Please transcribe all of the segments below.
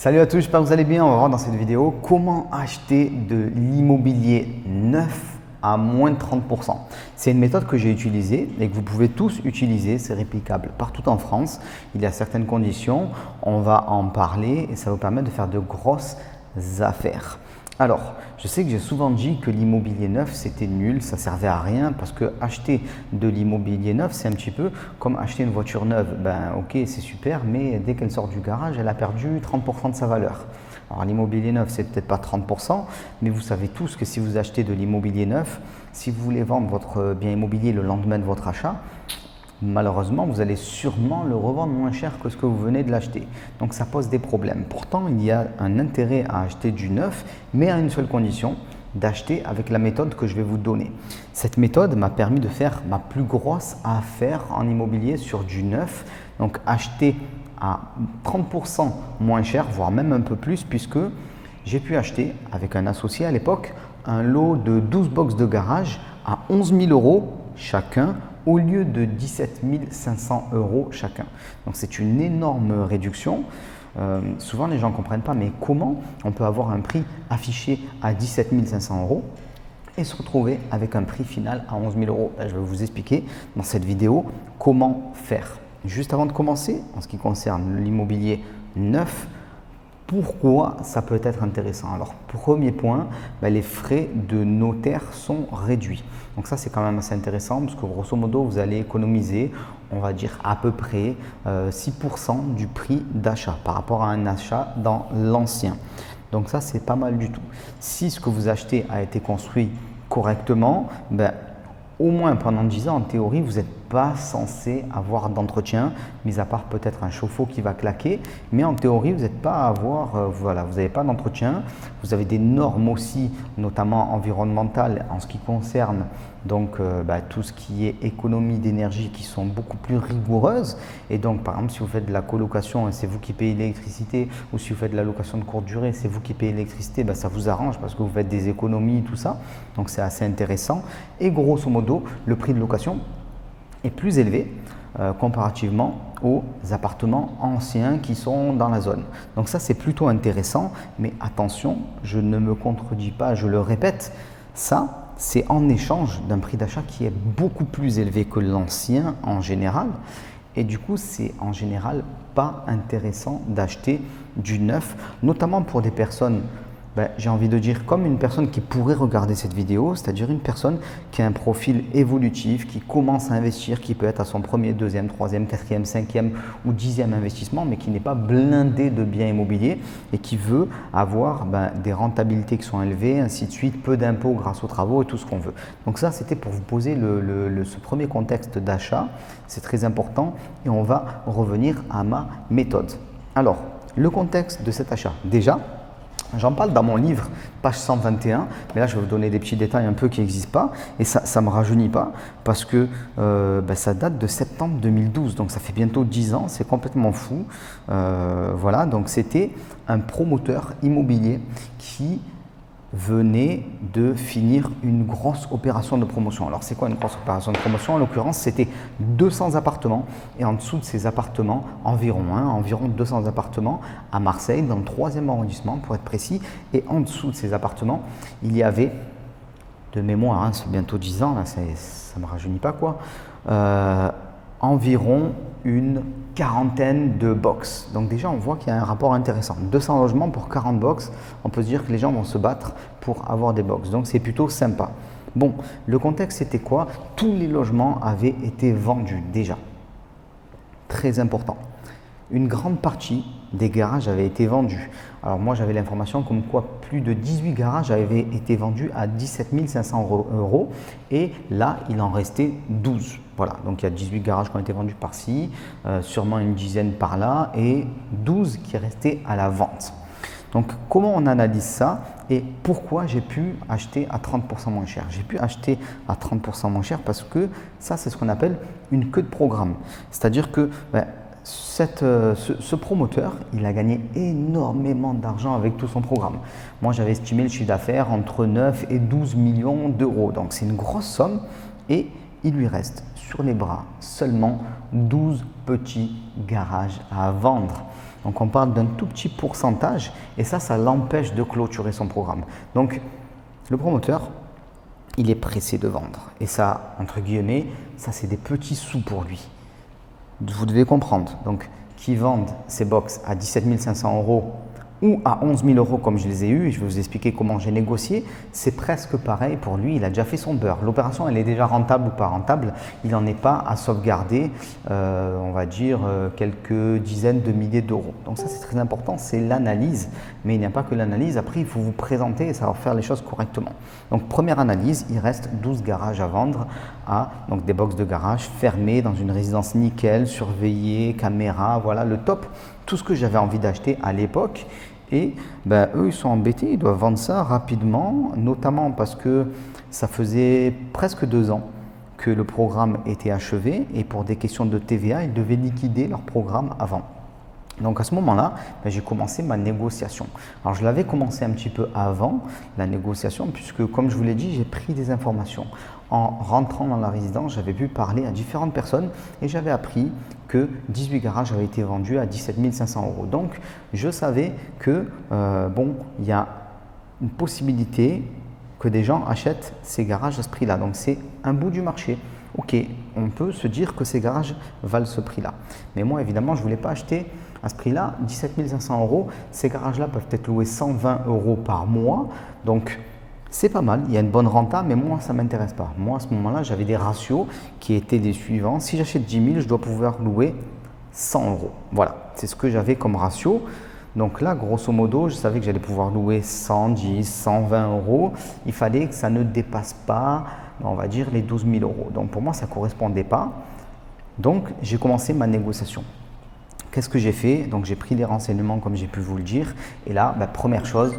Salut à tous, j'espère que vous allez bien. On va voir dans cette vidéo comment acheter de l'immobilier neuf à moins de 30%. C'est une méthode que j'ai utilisée et que vous pouvez tous utiliser. C'est réplicable partout en France. Il y a certaines conditions. On va en parler et ça vous permet de faire de grosses affaires. Alors, je sais que j'ai souvent dit que l'immobilier neuf, c'était nul, ça servait à rien parce que acheter de l'immobilier neuf, c'est un petit peu comme acheter une voiture neuve. Ben ok, c'est super, mais dès qu'elle sort du garage, elle a perdu 30% de sa valeur. Alors l'immobilier neuf, c'est peut-être pas 30%, mais vous savez tous que si vous achetez de l'immobilier neuf, si vous voulez vendre votre bien immobilier le lendemain de votre achat, malheureusement, vous allez sûrement le revendre moins cher que ce que vous venez de l'acheter. Donc ça pose des problèmes. Pourtant, il y a un intérêt à acheter du neuf, mais à une seule condition, d'acheter avec la méthode que je vais vous donner. Cette méthode m'a permis de faire ma plus grosse affaire en immobilier sur du neuf. Donc acheter à 30% moins cher, voire même un peu plus, puisque j'ai pu acheter avec un associé à l'époque un lot de 12 box de garage à 11 000 € chacun, au lieu de 17 500 € chacun. Donc c'est une énorme réduction. Souvent les gens ne comprennent pas, mais comment on peut avoir un prix affiché à 17 500 € et se retrouver avec un prix final à 11 000 €. Je vais vous expliquer dans cette vidéo comment faire. Juste avant de commencer, en ce qui concerne l'immobilier neuf, pourquoi ça peut être intéressant? Alors, premier point, les frais de notaire sont réduits. Donc ça, c'est quand même assez intéressant parce que grosso modo, vous allez économiser, on va dire à peu près 6% du prix d'achat par rapport à un achat dans l'ancien. Donc ça, c'est pas mal du tout. Si ce que vous achetez a été construit correctement, au moins pendant 10 ans, en théorie, vous n'êtes pas censé avoir d'entretien, mis à part peut-être un chauffe-eau qui va claquer. Mais en théorie, vous n'êtes pas à avoir, vous n'avez pas d'entretien. Vous avez des normes aussi, notamment environnementales, en ce qui concerne donc tout ce qui est économie d'énergie, qui sont beaucoup plus rigoureuses. Et donc, par exemple, si vous faites de la colocation et c'est vous qui payez l'électricité, ou si vous faites de la location de courte durée, c'est vous qui payez l'électricité, ça vous arrange parce que vous faites des économies, tout ça. Donc, c'est assez intéressant. Et grosso modo, le prix de location est plus élevé comparativement aux appartements anciens qui sont dans la zone. Donc ça, c'est plutôt intéressant, mais attention, je ne me contredis pas, je le répète, ça, c'est en échange d'un prix d'achat qui est beaucoup plus élevé que l'ancien en général. Et du coup, c'est en général pas intéressant d'acheter du neuf, notamment pour des personnes, j'ai envie de dire comme une personne qui pourrait regarder cette vidéo, c'est-à-dire une personne qui a un profil évolutif, qui commence à investir, qui peut être à son premier, deuxième, troisième, quatrième, cinquième ou 10e investissement, mais qui n'est pas blindé de biens immobiliers et qui veut avoir des rentabilités qui sont élevées, ainsi de suite, peu d'impôts grâce aux travaux et tout ce qu'on veut. Donc ça, c'était pour vous poser ce premier contexte d'achat. C'est très important et on va revenir à ma méthode. Alors, le contexte de cet achat. Déjà, j'en parle dans mon livre, page 121, mais là je vais vous donner des petits détails un peu qui n'existent pas et ça ne me rajeunit pas parce que ça date de septembre 2012, donc ça fait bientôt 10 ans, c'est complètement fou. Voilà, donc c'était un promoteur immobilier qui venait de finir une grosse opération de promotion. Alors c'est quoi une grosse opération de promotion? En l'occurrence, c'était 200 appartements et en dessous de ces appartements, environ 200 appartements à Marseille, dans le 3e arrondissement pour être précis. Et en dessous de ces appartements, il y avait, de mémoire, c'est bientôt 10 ans, là, ça ne me rajeunit pas quoi, environ une quarantaine de box. Donc déjà, on voit qu'il y a un rapport intéressant. 200 logements pour 40 box, on peut se dire que les gens vont se battre pour avoir des box. Donc c'est plutôt sympa. Bon, le contexte c'était quoi? Tous les logements avaient été vendus déjà. Très important. Une grande partie des garages avaient été vendus. Alors moi j'avais l'information comme quoi plus de 18 garages avaient été vendus à 17 500 € et là il en restait 12. Voilà, donc il y a 18 garages qui ont été vendus par-ci, sûrement une dizaine par-là et 12 qui restaient à la vente. Donc comment on analyse ça et pourquoi j'ai pu acheter à 30% moins cher? J'ai pu acheter à 30% moins cher parce que ça c'est ce qu'on appelle une queue de programme. C'est-à-dire que ce promoteur, il a gagné énormément d'argent avec tout son programme. Moi, j'avais estimé le chiffre d'affaires entre 9 et 12 millions d'euros. Donc, c'est une grosse somme et il lui reste sur les bras seulement 12 petits garages à vendre. Donc on parle d'un tout petit pourcentage et ça l'empêche de clôturer son programme. Donc le promoteur, il est pressé de vendre. Et ça, entre guillemets, ça c'est des petits sous pour lui. Vous devez comprendre. Donc, qui vendent ces box à 17 500 € ou à 11 000 € comme je les ai eus, et je vais vous expliquer comment j'ai négocié, c'est presque pareil pour lui, il a déjà fait son beurre. L'opération, elle est déjà rentable ou pas rentable, il n'en est pas à sauvegarder, on va dire, quelques dizaines de milliers d'euros. Donc ça, c'est très important, c'est l'analyse, mais il n'y a pas que l'analyse, après, il faut vous présenter et savoir faire les choses correctement. Donc, première analyse, il reste 12 garages à vendre, donc des box de garage fermées dans une résidence nickel, surveillée, caméra, voilà le top. Tout ce que j'avais envie d'acheter à l'époque et eux ils sont embêtés, ils doivent vendre ça rapidement, notamment parce que ça faisait presque 2 ans que le programme était achevé et pour des questions de TVA, ils devaient liquider leur programme avant. Donc à ce moment-là, j'ai commencé ma négociation. Alors je l'avais commencé un petit peu avant la négociation puisque comme je vous l'ai dit, j'ai pris des informations. En rentrant dans la résidence, j'avais pu parler à différentes personnes et j'avais appris que 18 garages avaient été vendus à 17 500 €. Donc je savais que il y a une possibilité que des gens achètent ces garages à ce prix-là. Donc c'est un bout du marché. Ok, on peut se dire que ces garages valent ce prix-là. Mais moi, évidemment, je ne voulais pas acheter à ce prix-là 17 500 €. Ces garages-là peuvent être loués 120 € par mois. Donc, c'est pas mal, il y a une bonne renta, mais moi, ça ne m'intéresse pas. Moi, à ce moment-là, j'avais des ratios qui étaient les suivants. Si j'achète 10 000, je dois pouvoir louer 100 €. Voilà, c'est ce que j'avais comme ratio. Donc là, grosso modo, je savais que j'allais pouvoir louer 110, 120 €. Il fallait que ça ne dépasse pas, on va dire, les 12 000 €. Donc pour moi, ça ne correspondait pas. Donc j'ai commencé ma négociation. Qu'est-ce que j'ai fait? Donc j'ai pris les renseignements comme j'ai pu vous le dire. Et là, première chose,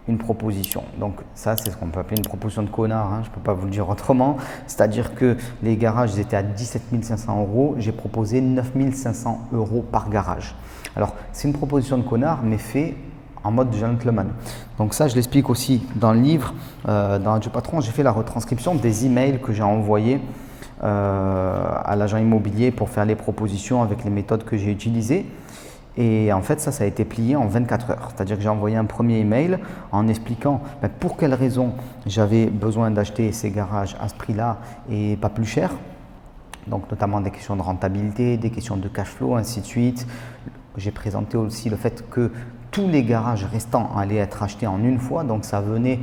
une proposition. Donc ça, c'est ce qu'on peut appeler une proposition de connard, je ne peux pas vous le dire autrement. C'est-à-dire que les garages étaient à 17 500 €, j'ai proposé 9 500 € par garage. Alors, c'est une proposition de connard, mais fait en mode gentleman. Donc ça, je l'explique aussi dans le livre, dans Radio Patron, j'ai fait la retranscription des emails que j'ai envoyés à l'agent immobilier pour faire les propositions avec les méthodes que j'ai utilisées. Et en fait, ça a été plié en 24 heures. C'est-à-dire que j'ai envoyé un premier email en expliquant pour quelles raisons j'avais besoin d'acheter ces garages à ce prix-là et pas plus cher. Donc notamment des questions de rentabilité, des questions de cash flow, ainsi de suite. J'ai présenté aussi le fait que tous les garages restants allaient être achetés en une fois, donc ça venait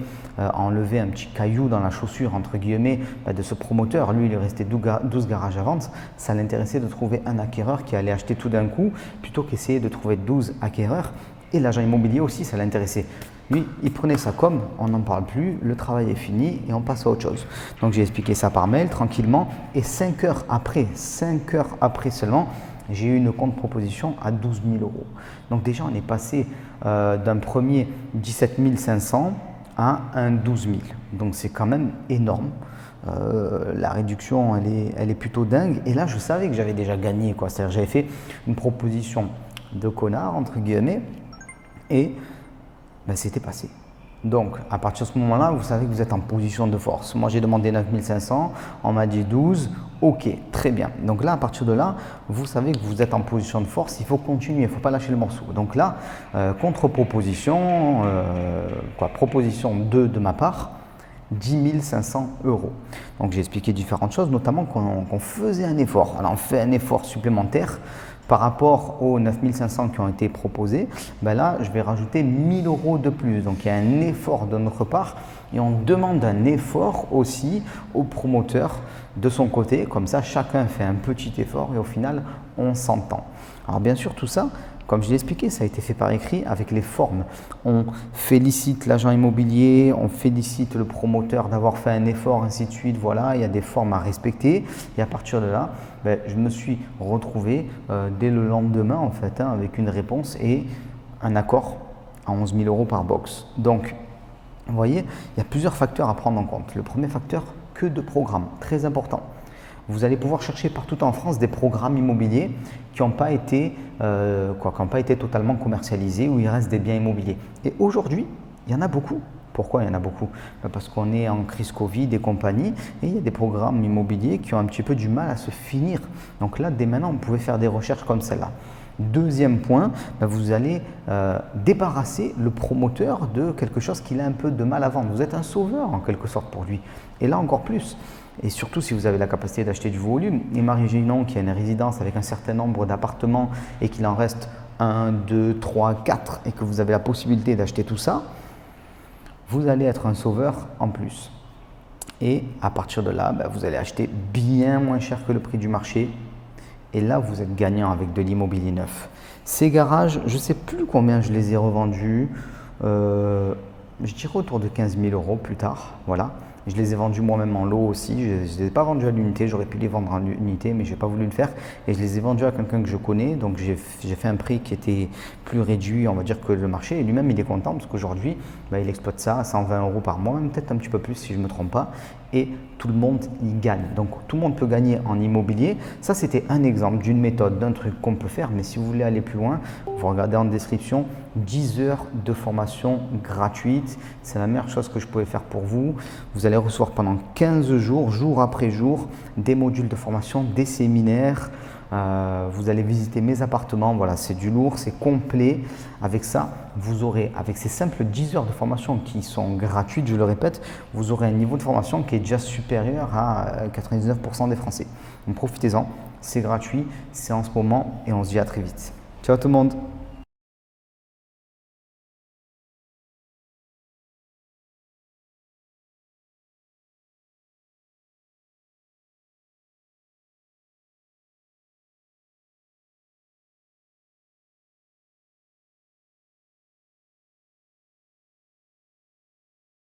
enlever un petit caillou dans la chaussure entre guillemets de ce promoteur. Lui, il restait 12 garages à vendre, ça l'intéressait de trouver un acquéreur qui allait acheter tout d'un coup plutôt qu'essayer de trouver 12 acquéreurs. Et l'agent immobilier aussi, ça l'intéressait. Lui, il prenait ça comme on n'en parle plus, le travail est fini et on passe à autre chose. Donc j'ai expliqué ça par mail tranquillement et 5 heures après seulement, j'ai eu une contre-proposition à 12 000 €. Donc déjà, on est passé d'un premier 17 500 à un 12 000. Donc c'est quand même énorme. La réduction, elle est plutôt dingue. Et là, je savais que j'avais déjà gagné, quoi. C'est-à-dire, j'avais fait une proposition de connard, entre guillemets, et c'était passé. Donc, à partir de ce moment-là, vous savez que vous êtes en position de force. Moi, j'ai demandé 9 500, on m'a dit 12, ok, très bien. Donc là, à partir de là, vous savez que vous êtes en position de force, il faut continuer, il ne faut pas lâcher le morceau. Donc là, contre-proposition, proposition 2 de ma part, 10 500 €. Donc j'ai expliqué différentes choses, notamment qu'on faisait un effort. Alors on fait un effort supplémentaire par rapport aux 9 500 qui ont été proposés. Là, je vais rajouter 1 000 € de plus. Donc il y a un effort de notre part et on demande un effort aussi au promoteur de son côté. Comme ça, chacun fait un petit effort et au final, on s'entend. Alors bien sûr, tout ça, comme je l'ai expliqué, ça a été fait par écrit avec les formes. On félicite l'agent immobilier, on félicite le promoteur d'avoir fait un effort, ainsi de suite. Voilà, il y a des formes à respecter. Et à partir de là, je me suis retrouvé dès le lendemain en fait, avec une réponse et un accord à 11 000 € par box. Donc, vous voyez, il y a plusieurs facteurs à prendre en compte. Le premier facteur, que de programmes, très important. Vous allez pouvoir chercher partout en France des programmes immobiliers qui n'ont pas été totalement commercialisés, où il reste des biens immobiliers. Et aujourd'hui, il y en a beaucoup. Pourquoi il y en a beaucoup? Parce qu'on est en crise Covid et compagnie, et il y a des programmes immobiliers qui ont un petit peu du mal à se finir. Donc là, dès maintenant, vous pouvez faire des recherches comme celle-là. Deuxième point, vous allez débarrasser le promoteur de quelque chose qu'il a un peu de mal à vendre. Vous êtes un sauveur en quelque sorte pour lui. Et là encore plus. Et surtout si vous avez la capacité d'acheter du volume. Imaginons qu'il y a une résidence avec un certain nombre d'appartements et qu'il en reste 1, 2, 3, 4 et que vous avez la possibilité d'acheter tout ça, vous allez être un sauveur en plus. Et à partir de là, vous allez acheter bien moins cher que le prix du marché. Et là, vous êtes gagnant avec de l'immobilier neuf. Ces garages, je ne sais plus combien je les ai revendus. Je dirais autour de 15 000 € plus tard. Voilà. Je les ai vendus moi-même en lot aussi. Je ne les ai pas vendus à l'unité. J'aurais pu les vendre en unité, mais je n'ai pas voulu le faire. Et je les ai vendus à quelqu'un que je connais. Donc, j'ai fait un prix qui était plus réduit, on va dire, que le marché. Et lui-même, il est content parce qu'aujourd'hui, il exploite ça à 120 € par mois, peut-être un petit peu plus si je ne me trompe pas. Et tout le monde y gagne. Donc, tout le monde peut gagner en immobilier. Ça, c'était un exemple d'une méthode, d'un truc qu'on peut faire. Mais si vous voulez aller plus loin, vous regardez en description 10 heures de formation gratuite. C'est la meilleure chose que je pouvais faire pour vous. Vous allez recevoir pendant 15 jours, jour après jour, des modules de formation, des séminaires. Vous allez visiter mes appartements. Voilà, c'est du lourd, c'est complet. Avec ça, vous aurez, avec ces simples 10 heures de formation qui sont gratuites, je le répète, vous aurez un niveau de formation qui est déjà supérieur à 99% des Français. Donc profitez-en, c'est gratuit, c'est en ce moment et on se dit à très vite. Ciao tout le monde!